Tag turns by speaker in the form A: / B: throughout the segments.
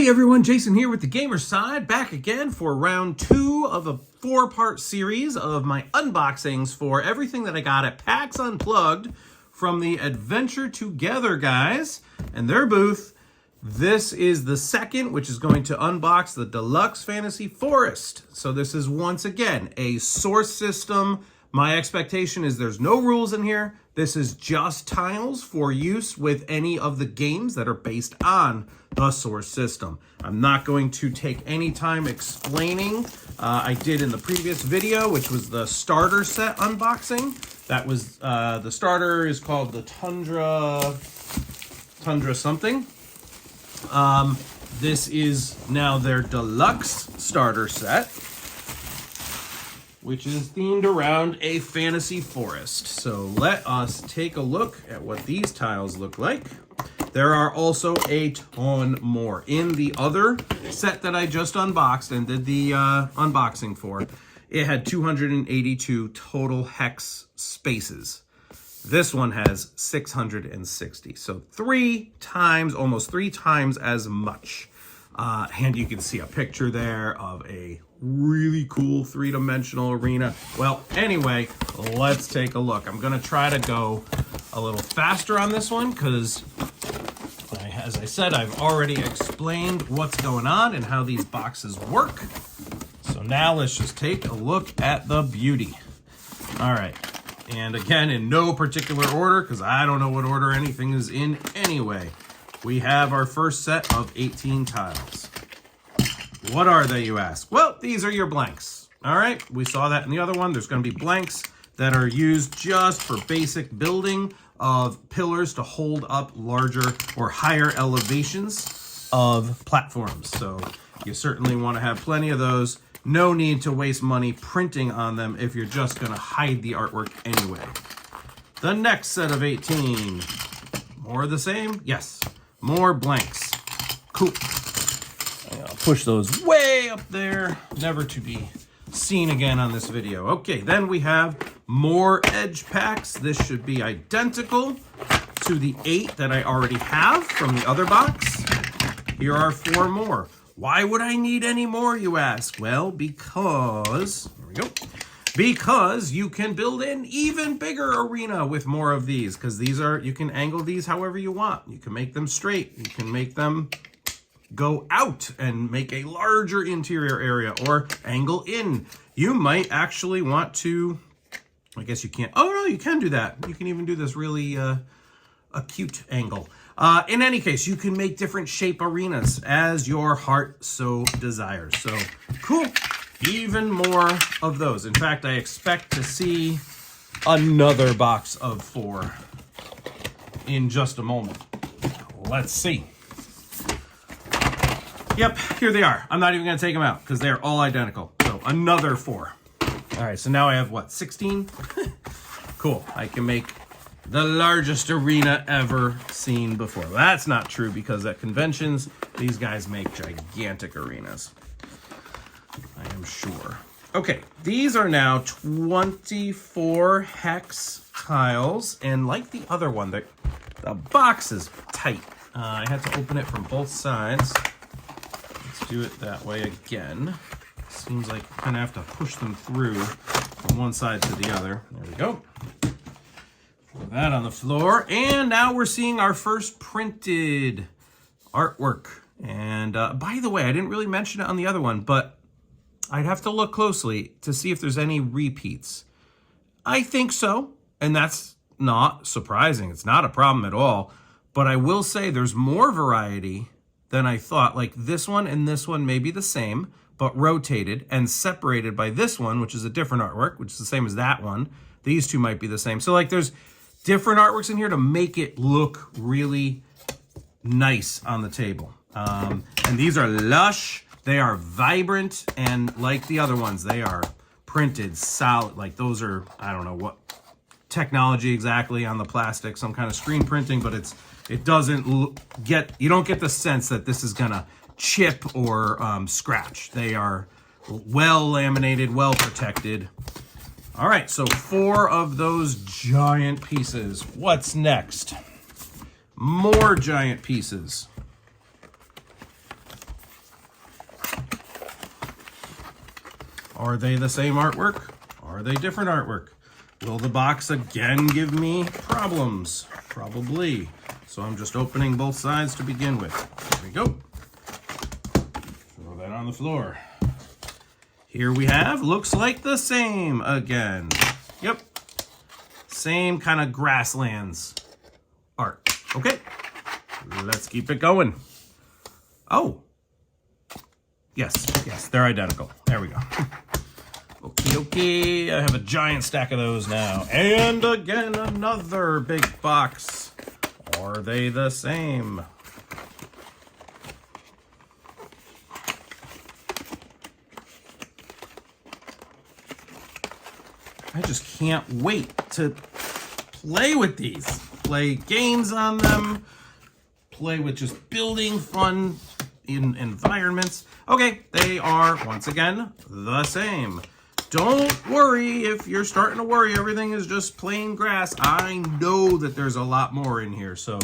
A: Hey everyone, Jason here with the Gamer Side, back again for round 2 of a 4-part series of my unboxings for everything that I got at PAX Unplugged from the Adventure Together guys and their booth. This is the second, which is going to unbox the Deluxe Fantasy Forest. So this is once again a source system. My expectation is there's no rules in here. This is just tiles for use with any of the games that are based on the source system. I'm not going to take any time explaining. I did in the previous video, which was the starter set unboxing. That was, the starter is called the Tundra something. This is now their deluxe starter set, which is themed around a fantasy forest. So let us take a look at what these tiles look like. There are also a ton more. In the other set that I just unboxed and did the unboxing for, it had 282 total hex spaces. This one has 660. So almost three times as much. And you can see a picture there of a really cool three-dimensional arena. Well, anyway, let's take a look. I'm gonna try to go a little faster on this one because, as I said, I've already explained what's going on and how these boxes work. So now let's just take a look at the beauty. All right, and again, in no particular order because I don't know what order anything is in anyway. We have our first set of 18 tiles. What are they, you ask? Well, these are your blanks. All right, we saw that in the other one. There's going to be blanks that are used just for basic building of pillars to hold up larger or higher elevations of platforms. So you certainly want to have plenty of those. No need to waste money printing on them if you're just going to hide the artwork anyway. The next set of 18. More of the same? Yes. More blanks. Cool. I'll push those way up there, never to be seen again on this video. Okay, then we have more edge packs. This should be identical to the 8 that I already have from the other box. Here are 4 more. Why would I need any more, you ask? Well, because, here we go. Because you can build an even bigger arena with more of these, because these are, you can angle these however you want. You can make them straight. You can make them go out and make a larger interior area or angle in. You might actually want to, I guess you can't, oh no, you can do that. You can even do this really acute angle. In any case, you can make different shape arenas as your heart so desires. So cool. Even more of those. In fact, I expect to see another box of 4 in just a moment. Let's see. Yep, here they are. I'm not even going to take them out because they're all identical. So another 4. All right, so now I have what, 16? Cool. I can make the largest arena ever seen before. Well, that's not true because at conventions, these guys make gigantic arenas. I am sure. Okay, these are now 24 hex tiles, and like the other one, the box is tight. I had to open it from both sides. Let's do it that way again. Seems like I kind of have to push them through from one side to the other. There we go. Put that on the floor, and now we're seeing our first printed artwork. And by the way, I didn't really mention it on the other one, but I'd have to look closely to see if there's any repeats. I think so, and that's not surprising. It's not a problem at all, but I will say there's more variety than I thought. Like this one and this one may be the same, but rotated and separated by this one, which is a different artwork, which is the same as that one. These two might be the same. So like there's different artworks in here to make it look really nice on the table. And these are lush. They are vibrant, and like the other ones, they are printed solid. Like those are, I don't know what technology exactly on the plastic, some kind of screen printing, but it doesn't you don't get the sense that this is gonna chip or scratch. They are well laminated, well protected. All right, so 4 of those giant pieces. What's next? More giant pieces. Are they the same artwork? Are they different artwork? Will the box again give me problems? Probably. So I'm just opening both sides to begin with. There we go. Throw that on the floor. Here we have, looks like the same again. Yep. Same kind of grasslands art. Okay. Let's keep it going. Oh. Yes, they're identical. There we go. Okay, I have a giant stack of those now. And again, another big box. Are they the same? I just can't wait to play with these. Play games on them. Play with just building fun in environments. Okay, they are, once again, the same. Don't worry if you're starting to worry everything is just plain grass. I know that there's a lot more in here, so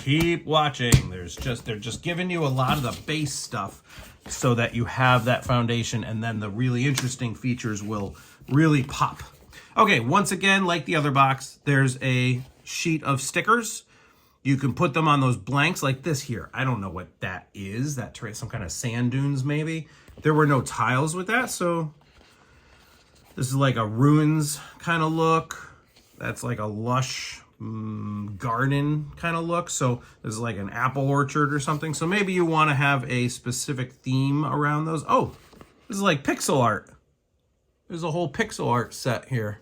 A: keep watching. They're just giving you a lot of the base stuff so that you have that foundation, and then the really interesting features will really pop. Okay, once again, like the other box, there's a sheet of stickers. You can put them on those blanks like this here. I don't know what that is. That some kind of sand dunes, maybe. There were no tiles with that, so this is like a ruins kind of look. That's like a lush garden kind of look. So this is like an apple orchard or something. So maybe you want to have a specific theme around those. Oh, this is like pixel art. There's a whole pixel art set here.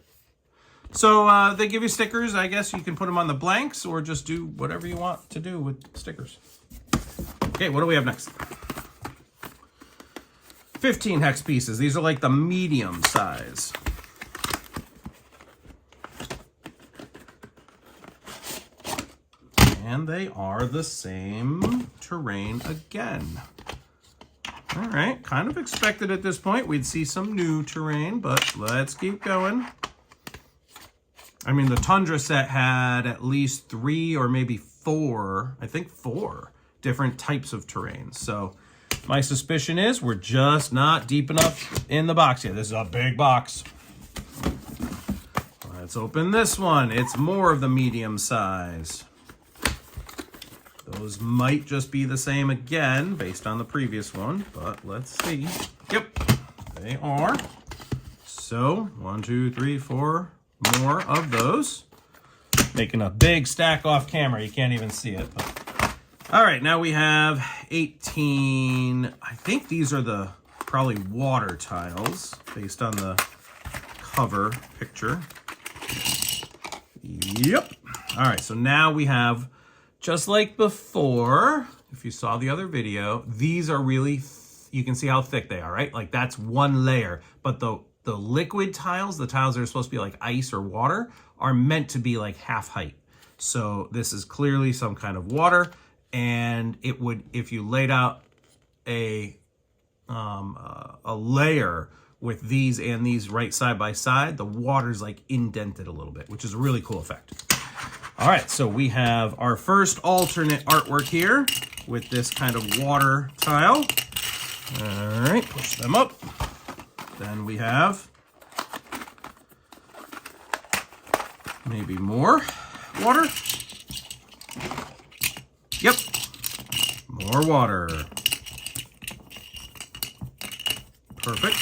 A: So they give you stickers. I guess you can put them on the blanks or just do whatever you want to do with stickers. Okay, what do we have next? 15 hex pieces. These are like the medium size. And they are the same terrain again. All right, kind of expected at this point we'd see some new terrain, but let's keep going. I mean, the Tundra set had at least 3 or maybe 4, I think 4 different types of terrain. So my suspicion is we're just not deep enough in the box yet. This is a big box. Let's open this one. It's more of the medium size. Those might just be the same again based on the previous one, but let's see. Yep, they are. So 1, 2, 3, 4 more of those. Making a big stack off camera. You can't even see it. But. All right, now we have 18. I think these are the probably water tiles based on the cover picture. Yep. All right, so now we have, just like before, if you saw the other video, these are really, you can see how thick they are, right? Like that's one layer, but the liquid tiles, the tiles that are supposed to be like ice or water, are meant to be like half height. So this is clearly some kind of water, and it would, if you laid out a layer with these and these right side by side, the water's like indented a little bit, which is a really cool effect. All right, so we have our first alternate artwork here with this kind of water tile. All right, push them up. Then we have maybe more water. Yep, more water. Perfect.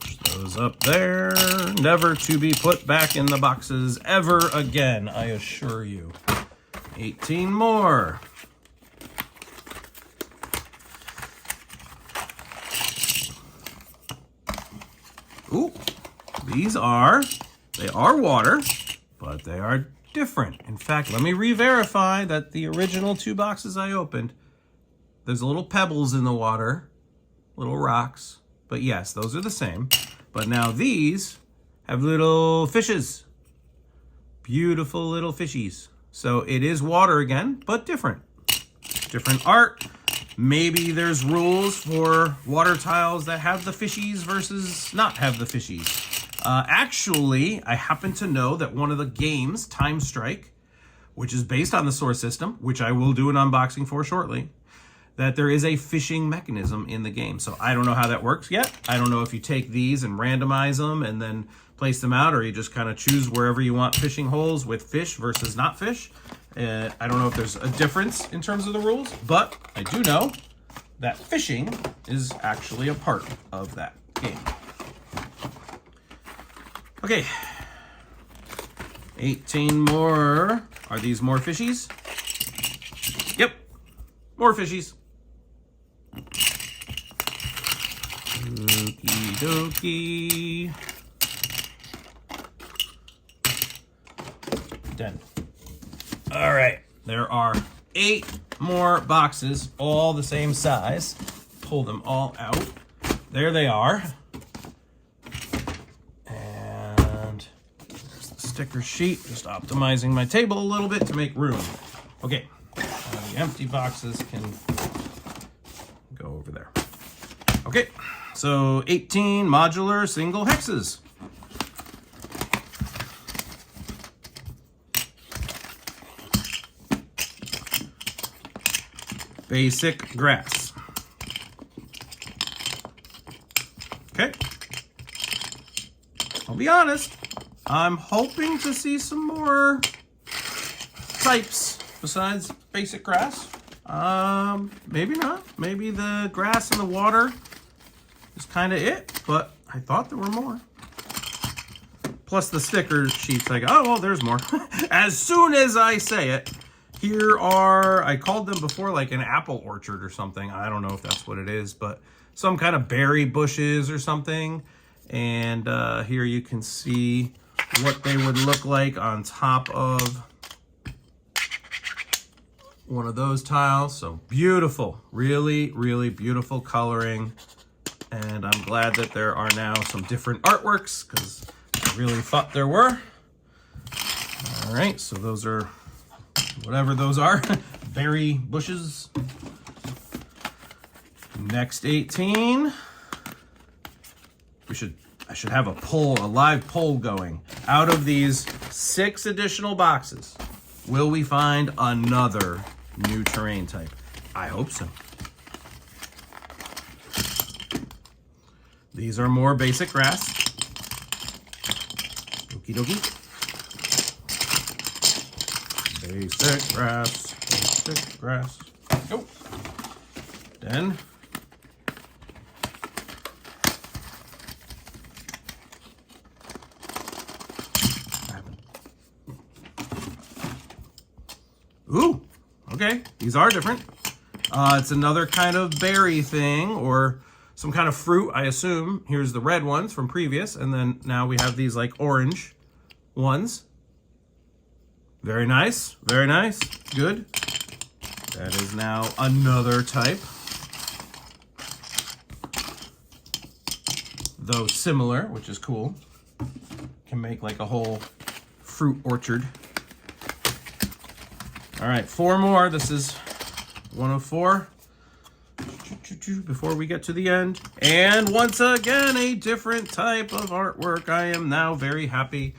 A: Push those up there. Never to be put back in the boxes ever again, I assure you. 18 more. Ooh, they are water, but they are different. In fact, let me re-verify that the original 2 boxes I opened, there's little pebbles in the water, little rocks, but yes, those are the same. But now these have little fishes, beautiful little fishies. So it is water again, but different. Different art. Maybe there's rules for water tiles that have the fishies versus not have the fishies. Actually, I happen to know that one of the games, TimeStrike, which is based on the source system, which I will do an unboxing for shortly, that there is a fishing mechanism in the game. So I don't know how that works yet. I don't know if you take these and randomize them and then place them out, or you just kind of choose wherever you want fishing holes with fish versus not fish. I don't know if there's a difference in terms of the rules, but I do know that fishing is actually a part of that game. Okay, 18 more. Are these more fishies? Yep, more fishies. Okie dokie. 10. All right, there are 8 more boxes, all the same size. Pull them all out. There they are. And there's the sticker sheet, just optimizing my table a little bit to make room. Okay, the empty boxes can go over there. Okay, so 18 modular single hexes. Basic grass. Okay. I'll be honest, I'm hoping to see some more types besides basic grass. Maybe not. Maybe the grass and the water is kind of it, but I thought there were more. Plus the sticker sheets, like, oh, well, there's more. As soon as I say it, here are, I called them before like an apple orchard or something. I don't know if that's what it is, but some kind of berry bushes or something. And here you can see what they would look like on top of one of those tiles. So beautiful, really, really beautiful coloring. And I'm glad that there are now some different artworks, because I really thought there were. All right, so those are whatever those are, berry bushes. Next 18. I should have a live poll going. Out of these 6 additional boxes, will we find another new terrain type? I hope so. These are more basic grass. Okie dokie. Basic grass, basic grass. Go. Then ooh, okay, these are different. It's another kind of berry thing or some kind of fruit, I assume. Here's the red ones from previous, and then now we have these like orange ones. Very nice, very nice, good. That is now another type. Though similar, which is cool. Can make like a whole fruit orchard. All right, 4 more. This is 1 of 4. Before we get to the end. And once again, a different type of artwork. I am now very happy.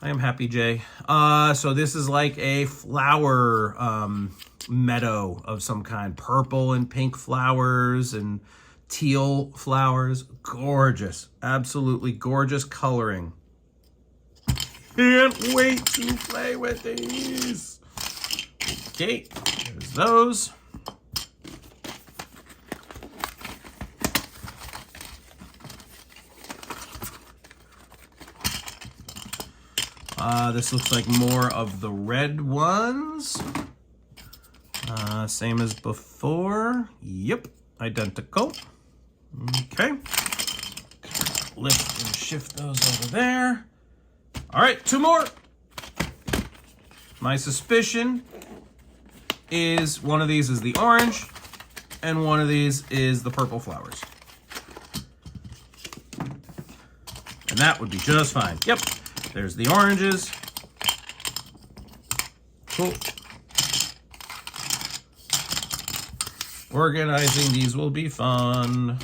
A: I am happy, Jay. So this is like a flower meadow of some kind. Purple and pink flowers and teal flowers. Gorgeous. Absolutely gorgeous coloring. Can't wait to play with these. Okay, there's those. This looks like more of the red ones. Same as before. Yep, identical. Okay. Lift and shift those over there. All right, 2 more. My suspicion is one of these is the orange and one of these is the purple flowers. And that would be just fine. Yep, there's the oranges. Cool. Organizing these will be fun.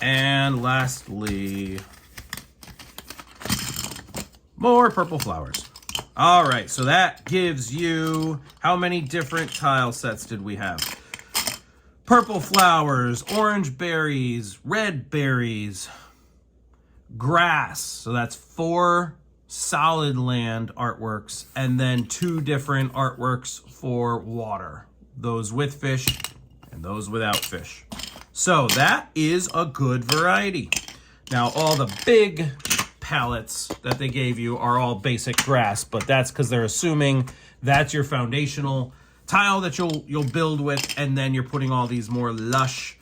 A: And lastly, more purple flowers. All right, so that gives you, how many different tile sets did we have? Purple flowers, orange berries, red berries, grass. So that's 4 solid land artworks, and then 2 different artworks for water. Those with fish and those without fish. So that is a good variety. Now all the big palettes that they gave you are all basic grass, but that's because they're assuming that's your foundational tile that you'll build with, and then you're putting all these more lush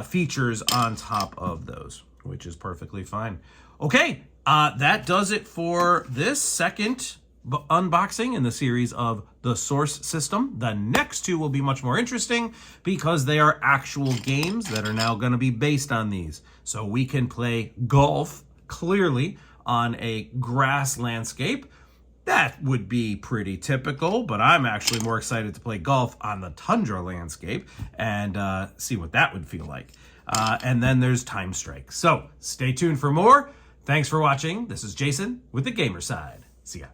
A: features on top of those, which is perfectly fine. Okay, that does it for this second unboxing in the series of the Source System. The next 2 will be much more interesting because they are actual games that are now going to be based on these. So we can play golf clearly on a grass landscape. That would be pretty typical, but I'm actually more excited to play golf on the tundra landscape and see what that would feel like. And then there's TimeStrike. So stay tuned for more. Thanks for watching. This is Jason with the Gamer Side. See ya.